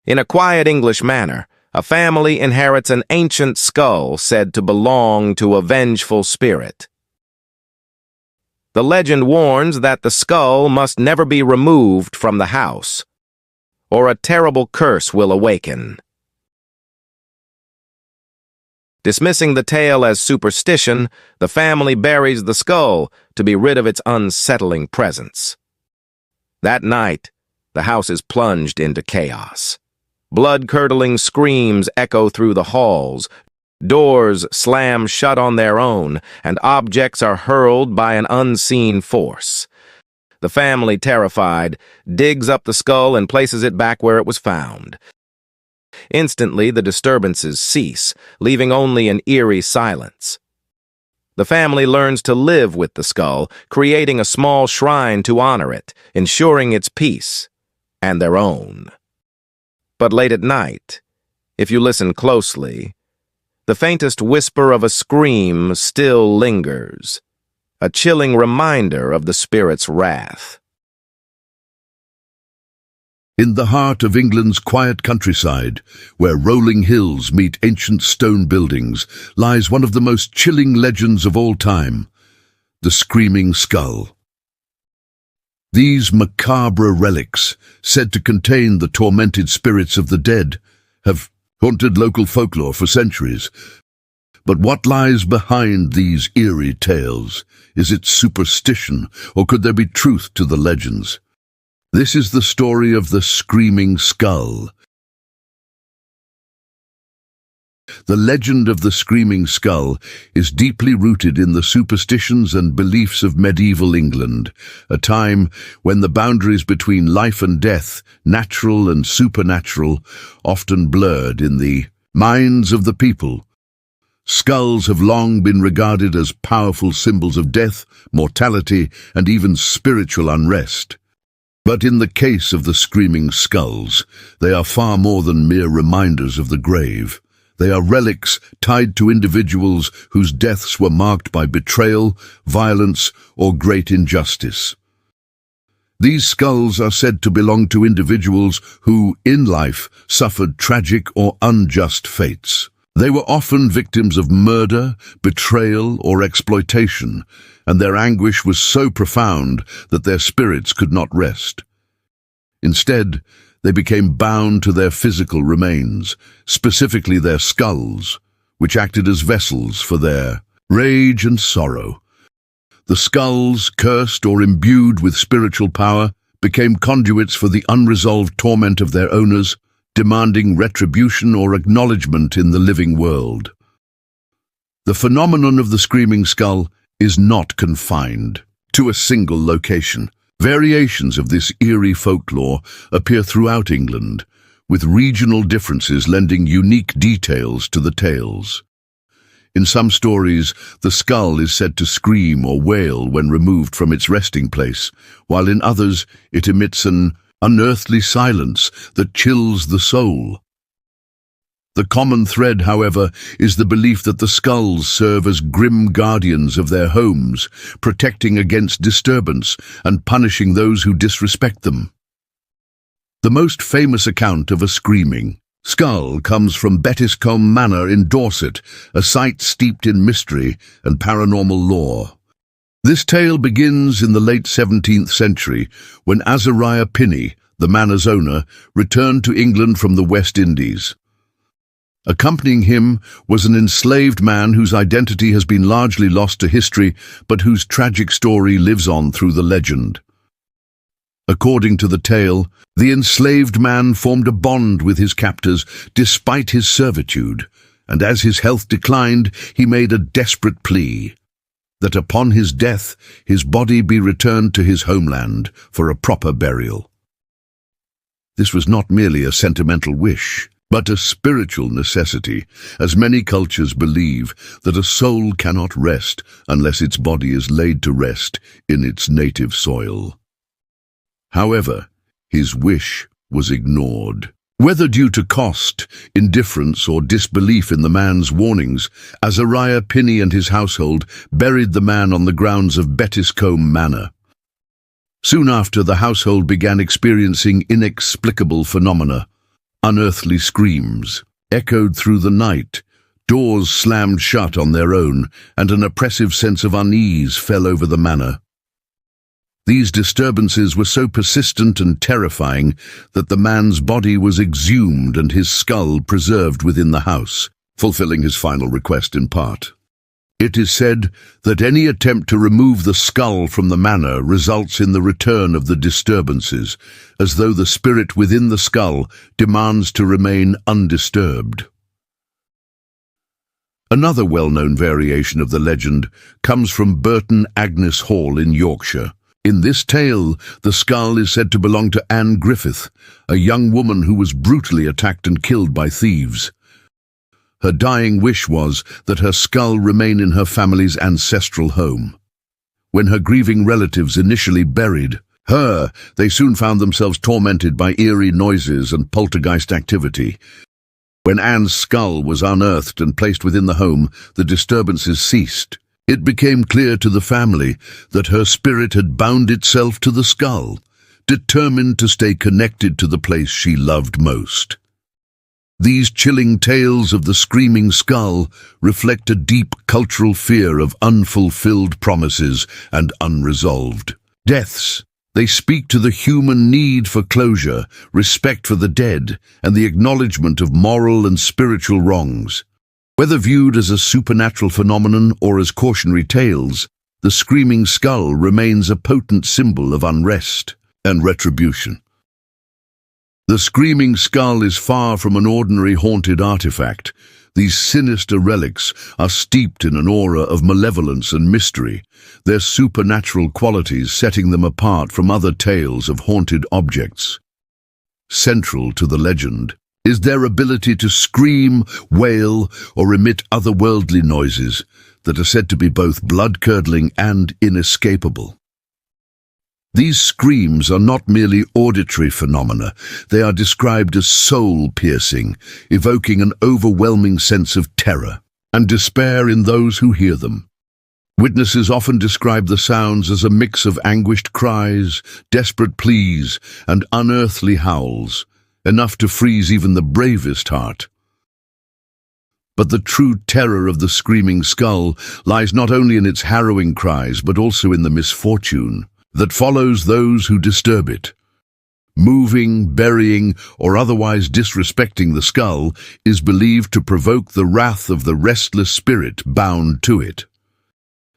In a quiet English manor, a family inherits an ancient skull said to belong to a vengeful spirit. The legend warns that the skull must never be removed from the house, or a terrible curse will awaken. Dismissing the tale as superstition, the family buries the skull to be rid of its unsettling presence. That night, the house is plunged into chaos. Blood-curdling screams echo through the halls, doors slam shut on their own, and objects are hurled by an unseen force. The family, terrified, digs up the skull and places it back where it was found. Instantly, the disturbances cease, leaving only an eerie silence. The family learns to live with the skull, creating a small shrine to honor it, ensuring its peace and their own. But late at night, if you listen closely, the faintest whisper of a scream still lingers, a chilling reminder of the spirit's wrath. In the heart of England's quiet countryside, where rolling hills meet ancient stone buildings, lies one of the most chilling legends of all time, the Screaming Skull. These macabre relics, said to contain the tormented spirits of the dead, have haunted local folklore for centuries. But what lies behind these eerie tales? Is it superstition, or could there be truth to the legends? This is the story of the Screaming Skull. The legend of the Screaming Skull is deeply rooted in the superstitions and beliefs of medieval England, a time when the boundaries between life and death, natural and supernatural, often blurred in the minds of the people. Skulls have long been regarded as powerful symbols of death, mortality, and even spiritual unrest. But in the case of the Screaming Skulls, they are far more than mere reminders of the grave. They are relics tied to individuals whose deaths were marked by betrayal, violence, or great injustice. These skulls are said to belong to individuals who, in life, suffered tragic or unjust fates. They were often victims of murder, betrayal, or exploitation, and their anguish was so profound that their spirits could not rest. Instead, they became bound to their physical remains, specifically their skulls, which acted as vessels for their rage and sorrow. The skulls, cursed or imbued with spiritual power, became conduits for the unresolved torment of their owners, demanding retribution or acknowledgement in the living world. The phenomenon of the Screaming Skull is not confined to a single location. Variations of this eerie folklore appear throughout England, with regional differences lending unique details to the tales. In some stories, the skull is said to scream or wail when removed from its resting place, while in others it emits an unearthly silence that chills the soul. The common thread, however, is the belief that the skulls serve as grim guardians of their homes, protecting against disturbance and punishing those who disrespect them. The most famous account of a screaming skull comes from Bettiscombe Manor in Dorset, a site steeped in mystery and paranormal lore. This tale begins in the late 17th century, when Azariah Pinney, the manor's owner, returned to England from the West Indies. Accompanying him was an enslaved man whose identity has been largely lost to history, but whose tragic story lives on through the legend. According to the tale, the enslaved man formed a bond with his captors despite his servitude, and as his health declined, he made a desperate plea that upon his death, his body be returned to his homeland for a proper burial. This was not merely a sentimental wish, but a spiritual necessity, as many cultures believe that a soul cannot rest unless its body is laid to rest in its native soil. However, his wish was ignored. Whether due to cost, indifference, or disbelief in the man's warnings, Azariah Pinney and his household buried the man on the grounds of Bettiscombe Manor. Soon after, the household began experiencing inexplicable phenomena. Unearthly screams echoed through the night, doors slammed shut on their own, and an oppressive sense of unease fell over the manor. These disturbances were so persistent and terrifying that the man's body was exhumed and his skull preserved within the house, fulfilling his final request in part. It is said that any attempt to remove the skull from the manor results in the return of the disturbances, as though the spirit within the skull demands to remain undisturbed. Another well-known variation of the legend comes from Burton Agnes Hall in Yorkshire. In this tale, the skull is said to belong to Anne Griffith, a young woman who was brutally attacked and killed by thieves. Her dying wish was that her skull remain in her family's ancestral home. When her grieving relatives initially buried her, they soon found themselves tormented by eerie noises and poltergeist activity. When Anne's skull was unearthed and placed within the home, the disturbances ceased. It became clear to the family that her spirit had bound itself to the skull, determined to stay connected to the place she loved most. These chilling tales of the screaming skull reflect a deep cultural fear of unfulfilled promises and unresolved deaths. They speak to the human need for closure, respect for the dead, and the acknowledgement of moral and spiritual wrongs. Whether viewed as a supernatural phenomenon or as cautionary tales, the screaming skull remains a potent symbol of unrest and retribution. The screaming skull is far from an ordinary haunted artifact. These sinister relics are steeped in an aura of malevolence and mystery, their supernatural qualities setting them apart from other tales of haunted objects. Central to the legend is their ability to scream, wail, or emit otherworldly noises that are said to be both blood-curdling and inescapable. These screams are not merely auditory phenomena, they are described as soul-piercing, evoking an overwhelming sense of terror and despair in those who hear them. Witnesses often describe the sounds as a mix of anguished cries, desperate pleas, and unearthly howls, enough to freeze even the bravest heart. But the true terror of the screaming skull lies not only in its harrowing cries, but also in the misfortune that follows those who disturb it. Moving, burying, or otherwise disrespecting the skull is believed to provoke the wrath of the restless spirit bound to it.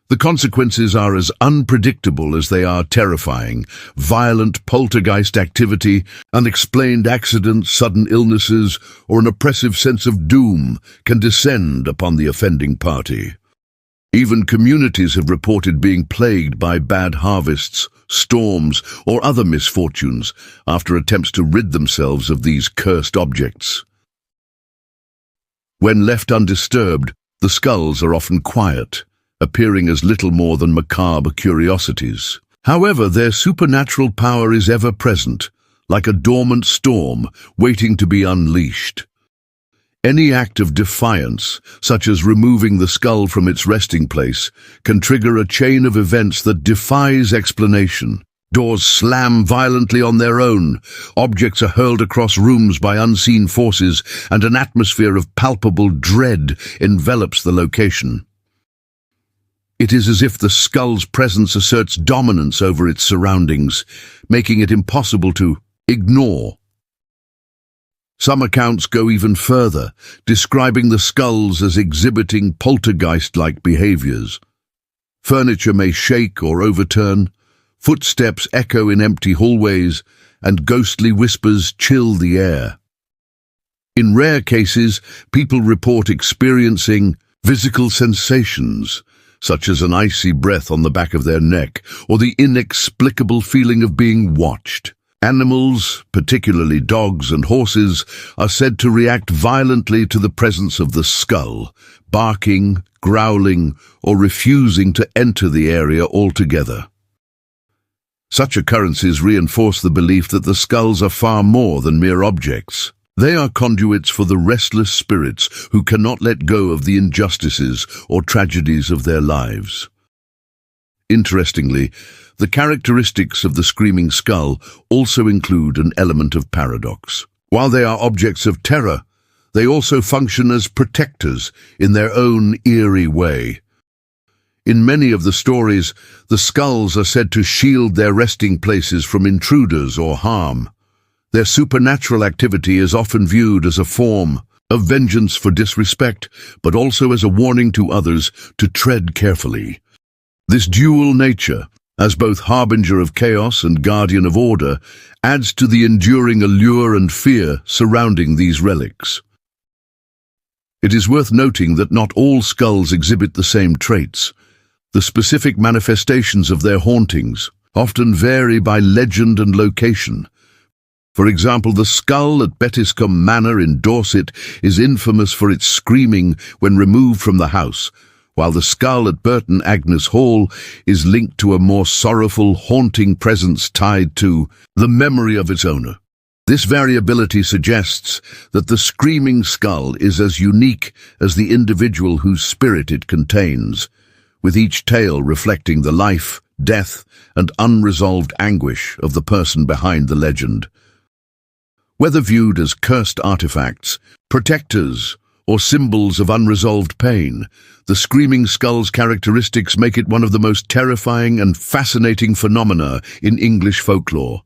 The consequences are as unpredictable as they are terrifying. Violent poltergeist activity, unexplained accidents, sudden illnesses, or an oppressive sense of doom can descend upon the offending party. Even communities have reported being plagued by bad harvests, storms, or other misfortunes after attempts to rid themselves of these cursed objects. When left undisturbed, the skulls are often quiet, appearing as little more than macabre curiosities. However, their supernatural power is ever present, like a dormant storm waiting to be unleashed. Any act of defiance, such as removing the skull from its resting place, can trigger a chain of events that defies explanation. Doors slam violently on their own, objects are hurled across rooms by unseen forces, and an atmosphere of palpable dread envelops the location. It is as if the skull's presence asserts dominance over its surroundings, making it impossible to ignore. Some accounts go even further, describing the skulls as exhibiting poltergeist-like behaviors. Furniture may shake or overturn, footsteps echo in empty hallways, and ghostly whispers chill the air. In rare cases, people report experiencing physical sensations, such as an icy breath on the back of their neck, or the inexplicable feeling of being watched. Animals, particularly dogs and horses, are said to react violently to the presence of the skull, barking, growling, or refusing to enter the area altogether. Such occurrences reinforce the belief that the skulls are far more than mere objects. They are conduits for the restless spirits who cannot let go of the injustices or tragedies of their lives. Interestingly, the characteristics of the screaming skull also include an element of paradox. While they are objects of terror, they also function as protectors in their own eerie way. In many of the stories, the skulls are said to shield their resting places from intruders or harm. Their supernatural activity is often viewed as a form of vengeance for disrespect, but also as a warning to others to tread carefully. This dual nature, as both harbinger of chaos and guardian of order, adds to the enduring allure and fear surrounding these relics. It is worth noting that not all skulls exhibit the same traits. The specific manifestations of their hauntings often vary by legend and location. For example, the skull at Bettiscombe Manor in Dorset is infamous for its screaming when removed from the house, while the skull at Burton Agnes Hall is linked to a more sorrowful, haunting presence tied to the memory of its owner. This variability suggests that the screaming skull is as unique as the individual whose spirit it contains, with each tale reflecting the life, death, and unresolved anguish of the person behind the legend. Whether viewed as cursed artifacts, protectors, or symbols of unresolved pain, the screaming skull's characteristics make it one of the most terrifying and fascinating phenomena in English folklore.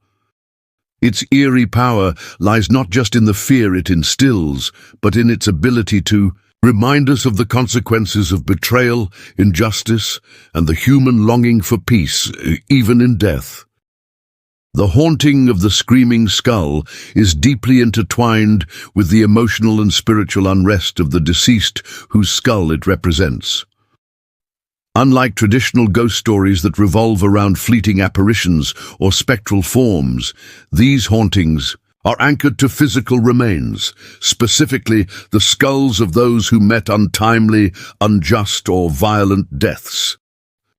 Its eerie power lies not just in the fear it instills, but in its ability to remind us of the consequences of betrayal, injustice, and the human longing for peace, even in death. The haunting of the screaming skull is deeply intertwined with the emotional and spiritual unrest of the deceased whose skull it represents. Unlike traditional ghost stories that revolve around fleeting apparitions or spectral forms, these hauntings are anchored to physical remains, specifically the skulls of those who met untimely, unjust, or violent deaths.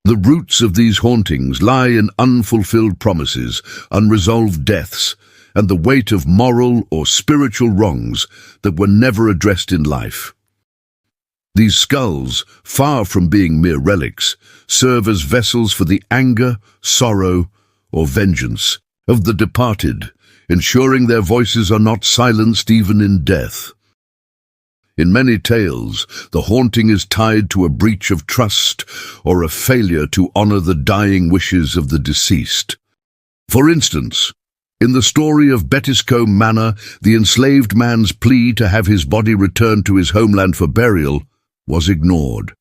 The roots of these hauntings lie in unfulfilled promises, unresolved deaths, and the weight of moral or spiritual wrongs that were never addressed in life. These skulls, far from being mere relics, serve as vessels for the anger, sorrow, or vengeance of the departed, ensuring their voices are not silenced even in death. In many tales, the haunting is tied to a breach of trust or a failure to honor the dying wishes of the deceased. For instance, in the story of Bettiscombe Manor, the enslaved man's plea to have his body returned to his homeland for burial was ignored.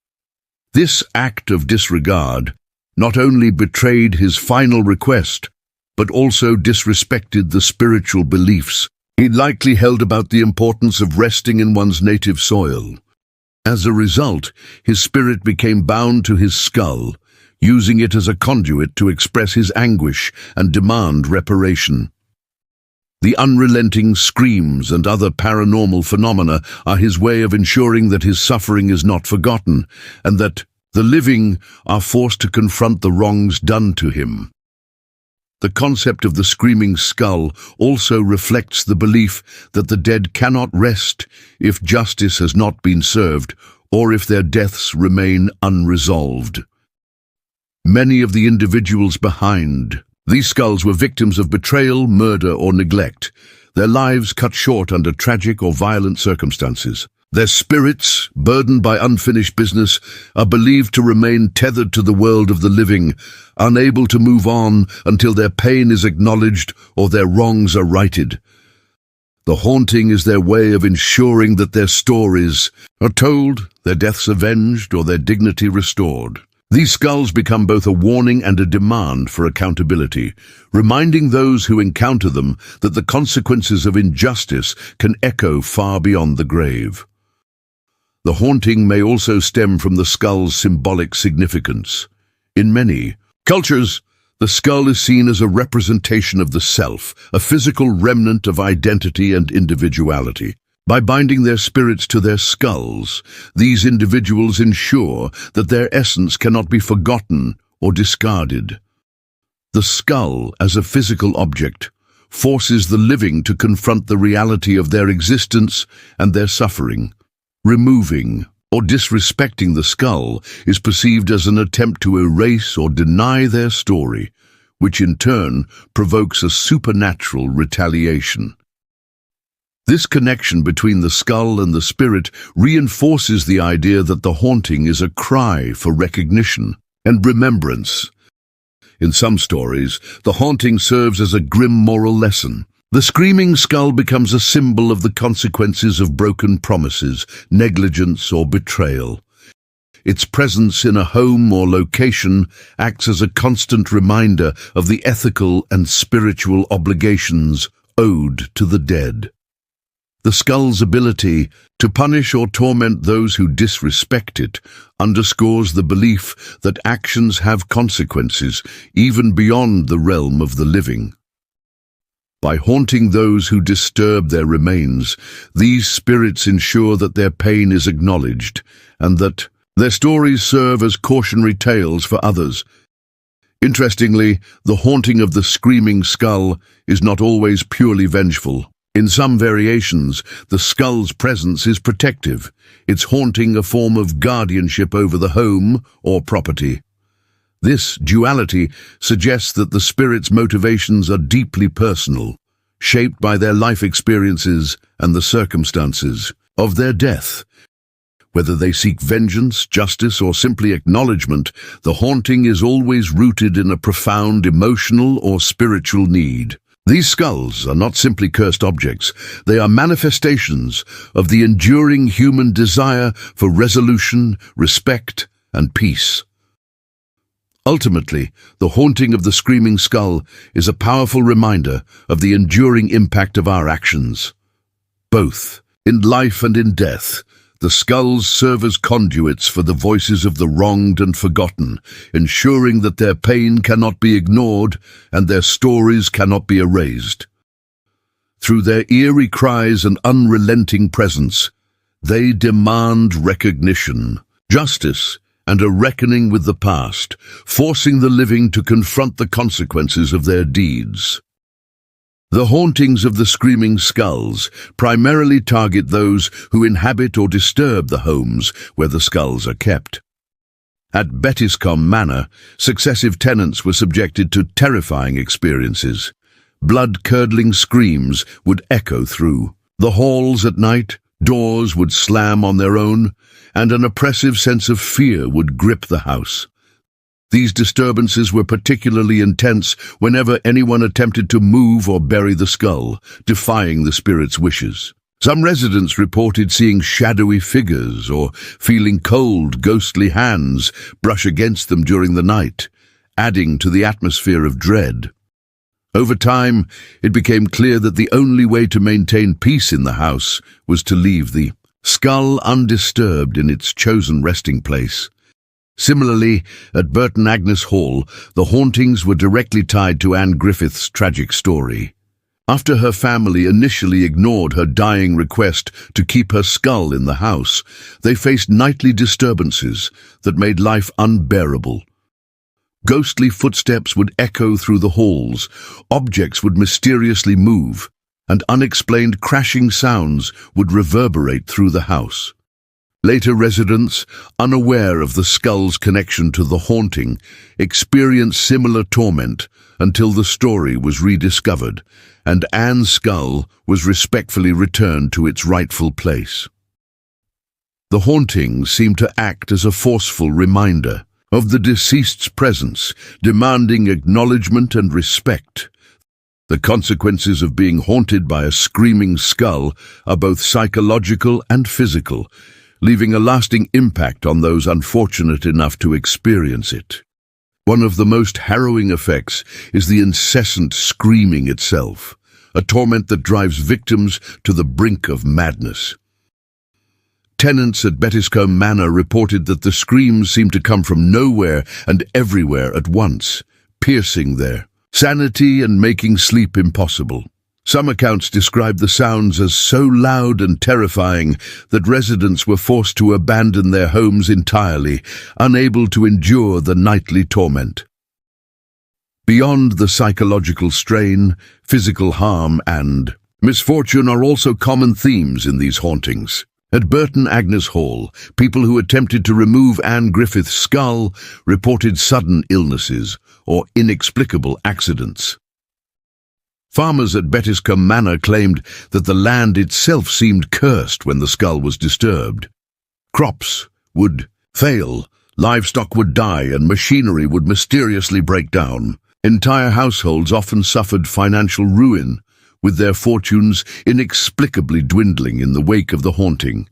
This act of disregard not only betrayed his final request, but also disrespected the spiritual beliefs he likely held about the importance of resting in one's native soil. As a result, his spirit became bound to his skull, using it as a conduit to express his anguish and demand reparation. The unrelenting screams and other paranormal phenomena are his way of ensuring that his suffering is not forgotten, and that the living are forced to confront the wrongs done to him. The concept of the screaming skull also reflects the belief that the dead cannot rest if justice has not been served or if their deaths remain unresolved. Many of the individuals behind these skulls were victims of betrayal, murder, or neglect, their lives cut short under tragic or violent circumstances. Their spirits, burdened by unfinished business, are believed to remain tethered to the world of the living, unable to move on until their pain is acknowledged or their wrongs are righted. The haunting is their way of ensuring that their stories are told, their deaths avenged, or their dignity restored. These skulls become both a warning and a demand for accountability, reminding those who encounter them that the consequences of injustice can echo far beyond the grave. The haunting may also stem from the skull's symbolic significance. In many cultures, the skull is seen as a representation of the self, a physical remnant of identity and individuality. By binding their spirits to their skulls, these individuals ensure that their essence cannot be forgotten or discarded. The skull, as a physical object, forces the living to confront the reality of their existence and their suffering. Removing or disrespecting the skull is perceived as an attempt to erase or deny their story, which in turn provokes a supernatural retaliation. This connection between the skull and the spirit reinforces the idea that the haunting is a cry for recognition and remembrance. In some stories, the haunting serves as a grim moral lesson. The screaming skull becomes a symbol of the consequences of broken promises, negligence, or betrayal. Its presence in a home or location acts as a constant reminder of the ethical and spiritual obligations owed to the dead. The skull's ability to punish or torment those who disrespect it underscores the belief that actions have consequences even beyond the realm of the living. By haunting those who disturb their remains, these spirits ensure that their pain is acknowledged and that their stories serve as cautionary tales for others. Interestingly, the haunting of the screaming skull is not always purely vengeful. In some variations, the skull's presence is protective, its haunting a form of guardianship over the home or property. This duality suggests that the spirit's motivations are deeply personal, shaped by their life experiences and the circumstances of their death. Whether they seek vengeance, justice, or simply acknowledgement, the haunting is always rooted in a profound emotional or spiritual need. These skulls are not simply cursed objects, they are manifestations of the enduring human desire for resolution, respect, and peace. Ultimately, the haunting of the screaming skull is a powerful reminder of the enduring impact of our actions. Both in life and in death, the skulls serve as conduits for the voices of the wronged and forgotten, ensuring that their pain cannot be ignored and their stories cannot be erased. Through their eerie cries and unrelenting presence, they demand recognition, justice, and a reckoning with the past, forcing the living to confront the consequences of their deeds. The hauntings of the screaming skulls primarily target those who inhabit or disturb the homes where the skulls are kept. At Bettiscombe Manor, successive tenants were subjected to terrifying experiences. Blood-curdling screams would echo through the halls at night, doors would slam on their own, and an oppressive sense of fear would grip the house. These disturbances were particularly intense whenever anyone attempted to move or bury the skull, defying the spirit's wishes. Some residents reported seeing shadowy figures or feeling cold, ghostly hands brush against them during the night, adding to the atmosphere of dread. Over time, it became clear that the only way to maintain peace in the house was to leave the skull undisturbed in its chosen resting place. Similarly, at Burton Agnes Hall, the hauntings were directly tied to Anne Griffith's tragic story. After her family initially ignored her dying request to keep her skull in the house, they faced nightly disturbances that made life unbearable. Ghostly footsteps would echo through the halls, objects would mysteriously move, and unexplained crashing sounds would reverberate through the house. Later residents, unaware of the skull's connection to the haunting, experienced similar torment until the story was rediscovered and Anne's skull was respectfully returned to its rightful place. The hauntings seemed to act as a forceful reminder of the deceased's presence, demanding acknowledgement and respect. The consequences of being haunted by a screaming skull are both psychological and physical, leaving a lasting impact on those unfortunate enough to experience it. One of the most harrowing effects is the incessant screaming itself, a torment that drives victims to the brink of madness. Tenants at Bettiscombe Manor reported that the screams seemed to come from nowhere and everywhere at once, piercing their sanity and making sleep impossible. Some accounts describe the sounds as so loud and terrifying that residents were forced to abandon their homes entirely, unable to endure the nightly torment. Beyond the psychological strain, physical harm and misfortune are also common themes in these hauntings. At Burton Agnes Hall, people who attempted to remove Anne Griffith's skull reported sudden illnesses or inexplicable accidents. Farmers at Betiscombe Manor claimed that the land itself seemed cursed when the skull was disturbed. Crops would fail, livestock would die, and machinery would mysteriously break down. Entire households often suffered financial ruin, with their fortunes inexplicably dwindling in the wake of the haunting.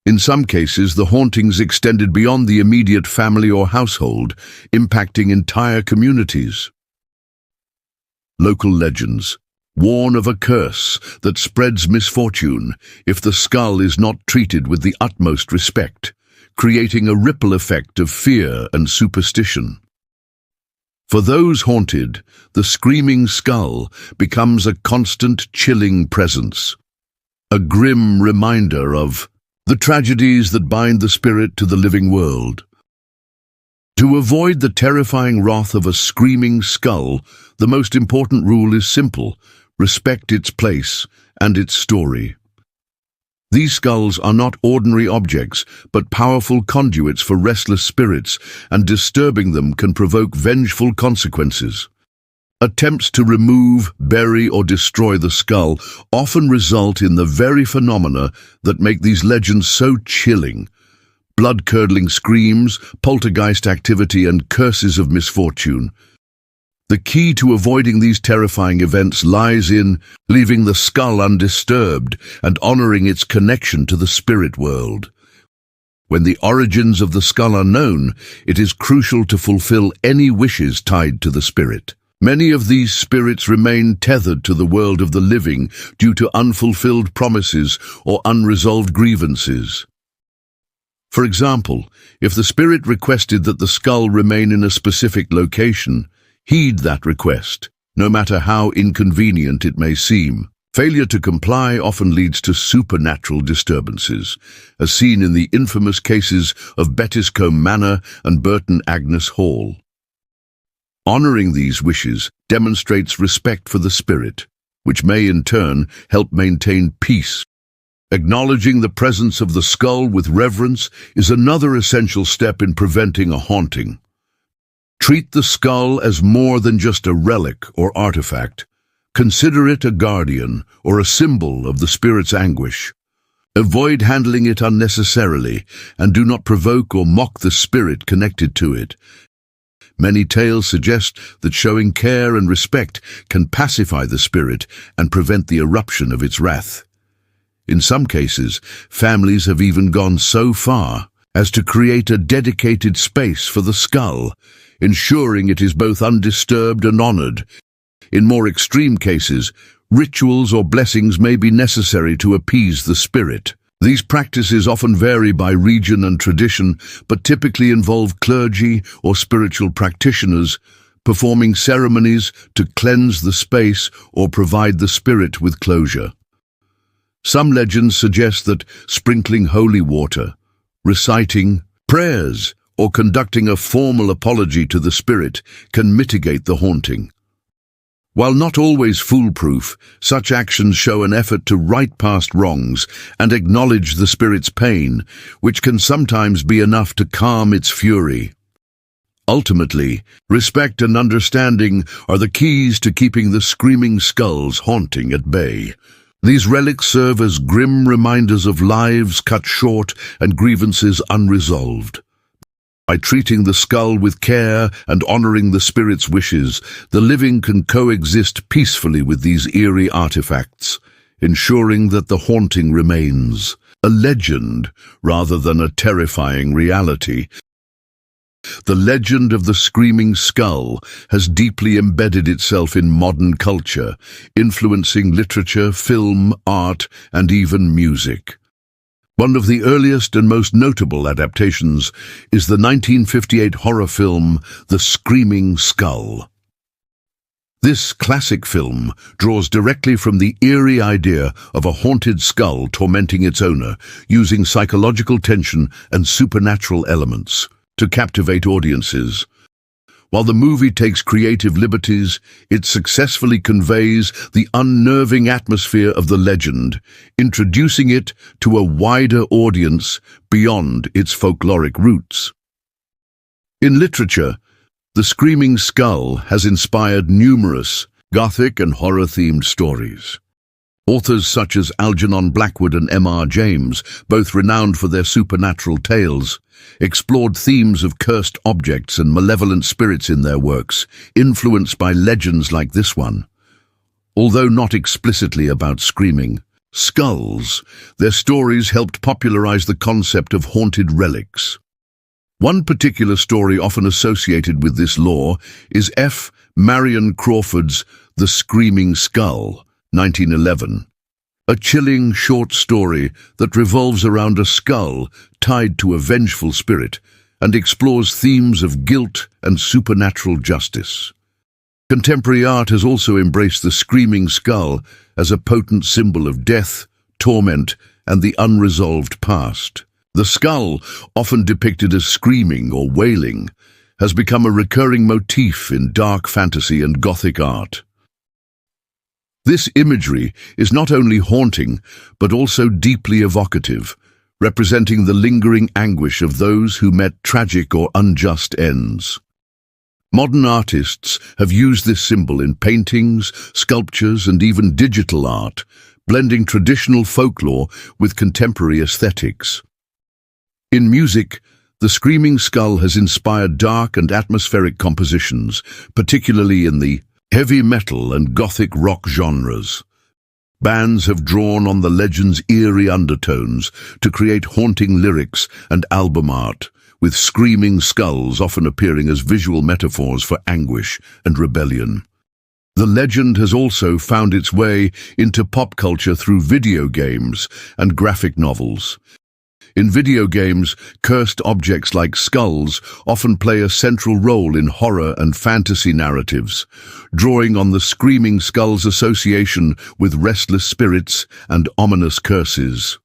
In some cases, the hauntings extended beyond the immediate family or household, impacting entire communities. Local legends warn of a curse that spreads misfortune if the skull is not treated with the utmost respect, creating a ripple effect of fear and superstition. For those haunted, the screaming skull becomes a constant, chilling presence, a grim reminder of the tragedies that bind the spirit to the living world. To avoid the terrifying wrath of a screaming skull, the most important rule is simple: respect its place and its story. These skulls are not ordinary objects, but powerful conduits for restless spirits, and disturbing them can provoke vengeful consequences. Attempts to remove, bury, or destroy the skull often result in the very phenomena that make these legends so chilling: blood-curdling screams, poltergeist activity, and curses of misfortune. The key to avoiding these terrifying events lies in leaving the skull undisturbed and honoring its connection to the spirit world. When the origins of the skull are known, it is crucial to fulfill any wishes tied to the spirit. Many of these spirits remain tethered to the world of the living due to unfulfilled promises or unresolved grievances. For example, if the spirit requested that the skull remain in a specific location, heed that request, no matter how inconvenient it may seem. Failure to comply often leads to supernatural disturbances, as seen in the infamous cases of Betiscombe Manor and Burton Agnes Hall. Honoring these wishes demonstrates respect for the spirit, which may in turn help maintain peace. Acknowledging the presence of the skull with reverence is another essential step in preventing a haunting. Treat the skull as more than just a relic or artifact. Consider it a guardian or a symbol of the spirit's anguish. Avoid handling it unnecessarily, and do not provoke or mock the spirit connected to it. Many tales suggest that showing care and respect can pacify the spirit and prevent the eruption of its wrath. In some cases, families have even gone so far as to create a dedicated space for the skull, ensuring it is both undisturbed and honored. In more extreme cases, rituals or blessings may be necessary to appease the spirit. These practices often vary by region and tradition, but typically involve clergy or spiritual practitioners performing ceremonies to cleanse the space or provide the spirit with closure. Some legends suggest that sprinkling holy water, reciting prayers, or conducting a formal apology to the spirit can mitigate the haunting. While not always foolproof, such actions show an effort to right past wrongs and acknowledge the spirit's pain, which can sometimes be enough to calm its fury. Ultimately, respect and understanding are the keys to keeping the screaming skull's haunting at bay. These relics serve as grim reminders of lives cut short and grievances unresolved. By treating the skull with care and honoring the spirit's wishes, the living can coexist peacefully with these eerie artifacts, ensuring that the haunting remains a legend rather than a terrifying reality. The legend of the screaming skull has deeply embedded itself in modern culture, influencing literature, film, art, and even music. One of the earliest and most notable adaptations is the 1958 horror film The Screaming Skull. This classic film draws directly from the eerie idea of a haunted skull tormenting its owner, using psychological tension and supernatural elements to captivate audiences. While the movie takes creative liberties, it successfully conveys the unnerving atmosphere of the legend, introducing it to a wider audience beyond its folkloric roots. In literature, The Screaming Skull has inspired numerous Gothic and horror-themed stories. Authors such as Algernon Blackwood and M.R. James, both renowned for their supernatural tales, explored themes of cursed objects and malevolent spirits in their works, influenced by legends like this one. Although not explicitly about screaming skulls, their stories helped popularize the concept of haunted relics. One particular story often associated with this lore is F. Marion Crawford's The Screaming Skull, 1911. A chilling short story that revolves around a skull tied to a vengeful spirit and explores themes of guilt and supernatural justice. Contemporary art has also embraced the screaming skull as a potent symbol of death, torment, and the unresolved past. The skull, often depicted as screaming or wailing, has become a recurring motif in dark fantasy and Gothic art. This imagery is not only haunting, but also deeply evocative, representing the lingering anguish of those who met tragic or unjust ends. Modern artists have used this symbol in paintings, sculptures, and even digital art, blending traditional folklore with contemporary aesthetics. In music, the screaming skull has inspired dark and atmospheric compositions, particularly in the heavy metal and gothic rock genres. Bands have drawn on the legend's eerie undertones to create haunting lyrics and album art, with screaming skulls often appearing as visual metaphors for anguish and rebellion. The legend has also found its way into pop culture through video games and graphic novels. In video games, cursed objects like skulls often play a central role in horror and fantasy narratives, drawing on the screaming skull's association with restless spirits and ominous curses.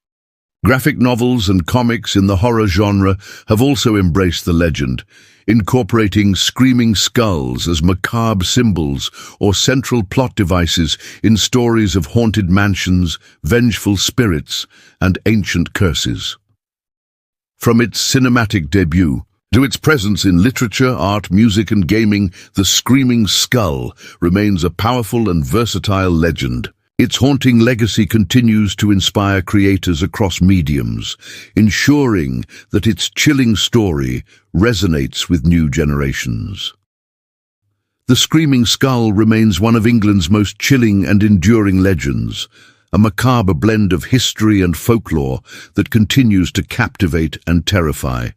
Graphic novels and comics in the horror genre have also embraced the legend, incorporating screaming skulls as macabre symbols or central plot devices in stories of haunted mansions, vengeful spirits, and ancient curses. From its cinematic debut to its presence in literature, art, music, and gaming, the Screaming Skull remains a powerful and versatile legend. Its haunting legacy continues to inspire creators across mediums, ensuring that its chilling story resonates with new generations. The Screaming Skull remains one of England's most chilling and enduring legends, a macabre blend of history and folklore that continues to captivate and terrify.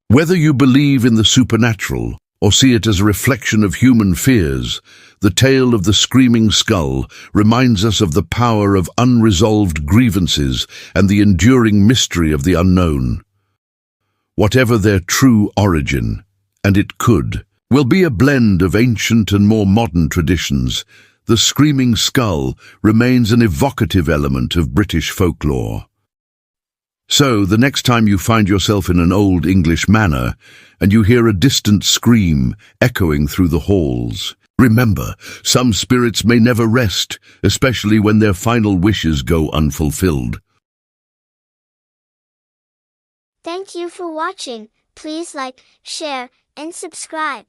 Whether you believe in the supernatural or see it as a reflection of human fears, the tale of the Screaming Skull reminds us of the power of unresolved grievances and the enduring mystery of the unknown. Whatever their true origin, and it will be a blend of ancient and more modern traditions, the Screaming Skull remains an evocative element of British folklore. So, the next time you find yourself in an old English manor and you hear a distant scream echoing through the halls, remember, some spirits may never rest, especially when their final wishes go unfulfilled. Thank you for watching. Please like, share, and subscribe.